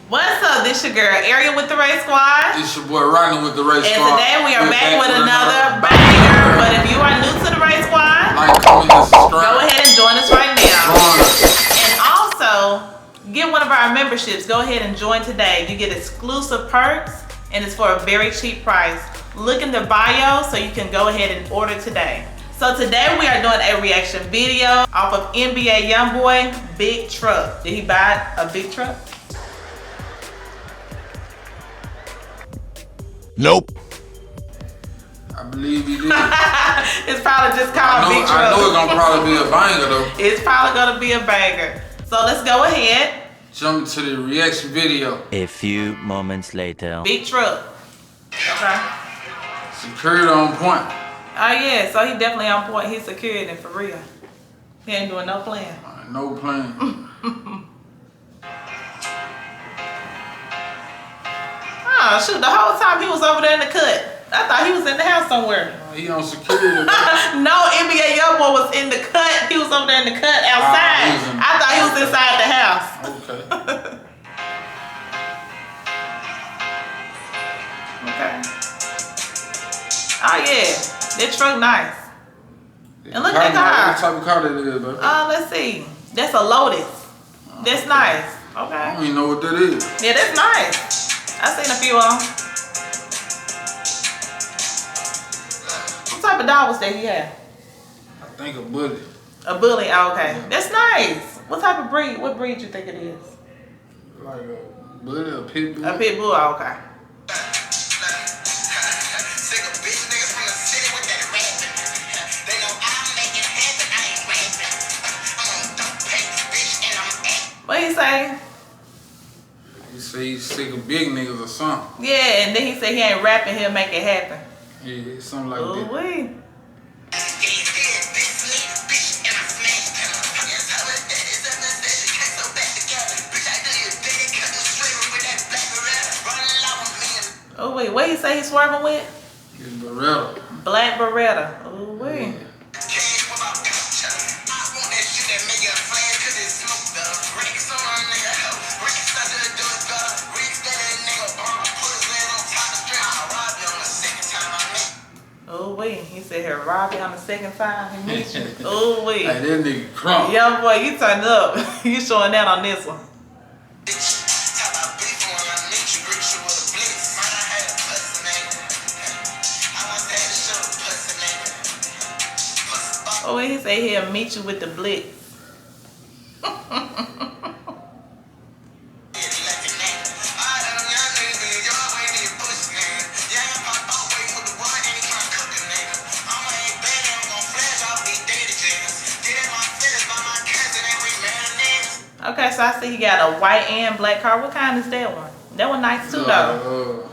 What's up? This your girl Ariel with the R.A.C.E Squad. It's your boy Rodney with the R.A.C.E Squad. And today we are back with another banger. But if you are new to the R.A.C.E Squad, like, comment, and subscribe. Go ahead and join us right now. And also, get one of our memberships. Go ahead and join today. You get exclusive perks, and it's for a very cheap price. Look in the bio so you can go ahead and order today. So today we are doing a reaction video off of NBA YoungBoy, Big Truck. Did he buy a big truck? Nope. I believe he did. It's probably just called Big Truck. I know it's gonna probably be a banger though. It's probably gonna be a banger. So let's go ahead. Jump to the reaction video. A few moments later. Big Truck. Okay. Security on point. Oh yeah, so he definitely on point. He's security for real. He ain't doing no playing. No playing. Oh shoot, the whole time he was over there in the cut. I thought he was in the house somewhere. He on security. No, NBA YoungBoy was in the cut. He was over there in the cut outside. I thought he was inside the house. Okay. Okay. Oh yeah, that truck nice. And look at the car. What type of car that is, baby? Let's see. That's a Lotus. That's nice. Okay. I don't even know what that is. Yeah, that's nice. I seen a few of them. What type of dog was that he had? I think a bully. A bully. Oh, okay. That's nice. What type of breed? What breed you think it is? Like a bully, a pit bull. A pit bull. Oh, okay. What he say? He say he's sick of big niggas or something. Yeah, and then he said he ain't rapping, he'll make it happen. Yeah, something like Ooh, that. Wee. Oh wait, what he say he's swerving with? It's Beretta. Black Beretta. Oh wait. Yeah. Oh wait, he said here Robbie on the second time he meet you. Oh wait. Hey, that nigga crunk. Young boy, you turned up. You showing that on this one. Oh wait, he said he'll meet you with the blitz. Okay, so I see he got a white and black car. What kind is that one? That one nice too, though.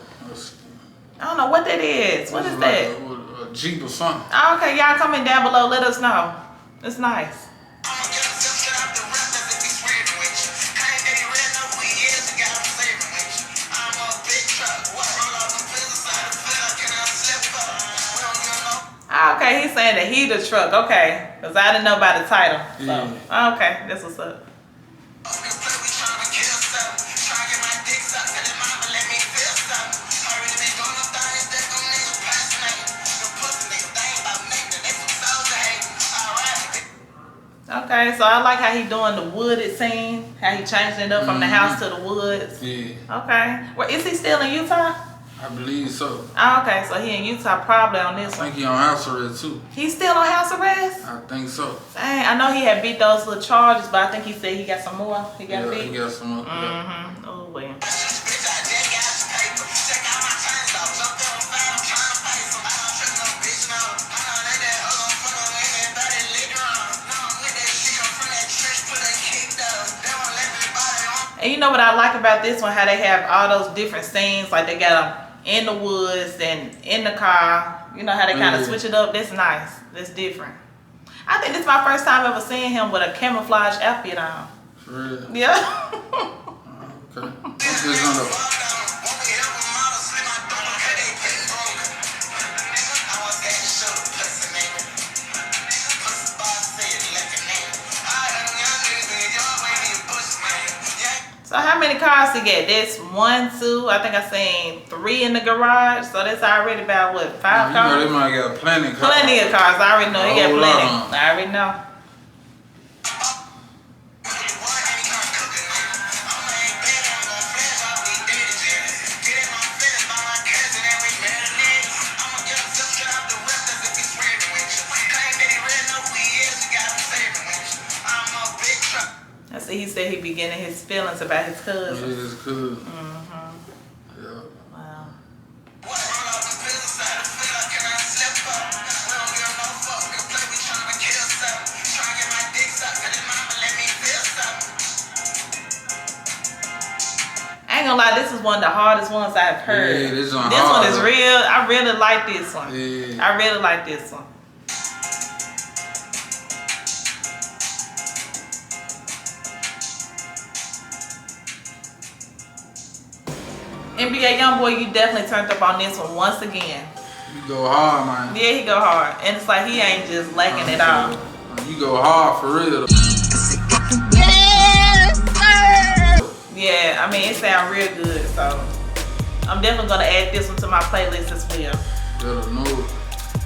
I don't know what that is. What is that? A Jeep or something. Oh, okay, y'all comment down below. Let us know. It's nice. Okay, he's saying that he the truck. Okay, because I didn't know about the title. So, Yeah. Okay, that's what's up. Okay, so I like how he doing the wooded scene, how he changing it up from the house to the woods. Yeah. Okay, well, is he still in Utah? I believe so. Oh, okay, so he in Utah probably on this I one. think he on house arrest too. He's still on house arrest? I think so. Dang, I know he had beat those little charges, but I think he said he got some more. He got beat. He got some more. Oh, well. And you know what I like about this one? How they have all those different scenes. Like they got them in the woods and in the car. You know how they kind of switch it up? That's nice. That's different. I think this is my first time ever seeing him with a camouflage outfit on. For real? Yeah. Okay. What's this on the... So how many cars he got? There's 1, 2, I think I seen 3 in the garage. So that's already about what, 5 You know cars? they might got plenty of cars. Plenty of cars. I already know he got Hold plenty. on. I already know. I see he said he be getting his feelings about his cousin. Yeah, it's cool. Yeah. Wow. I ain't gonna lie, this is one of the hardest ones I've heard. Yeah, this one This hard, one is though. real. I really like this one. Yeah. I really like this one. NBA YoungBoy, you definitely turned up on this one once again. You go hard, man. Yeah, he go hard. And it's like he ain't just lacking it all. You go hard for real. Yeah, I mean, it sounds real good. So I'm definitely going to add this one to my playlist as well. Better know.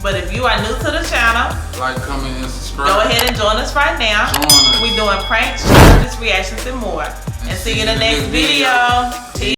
But if you are new to the channel, Like, comment, and subscribe. go ahead and join us right now. Join us. We're doing pranks, challenges, reactions, and more. And see you in the next video. Peace.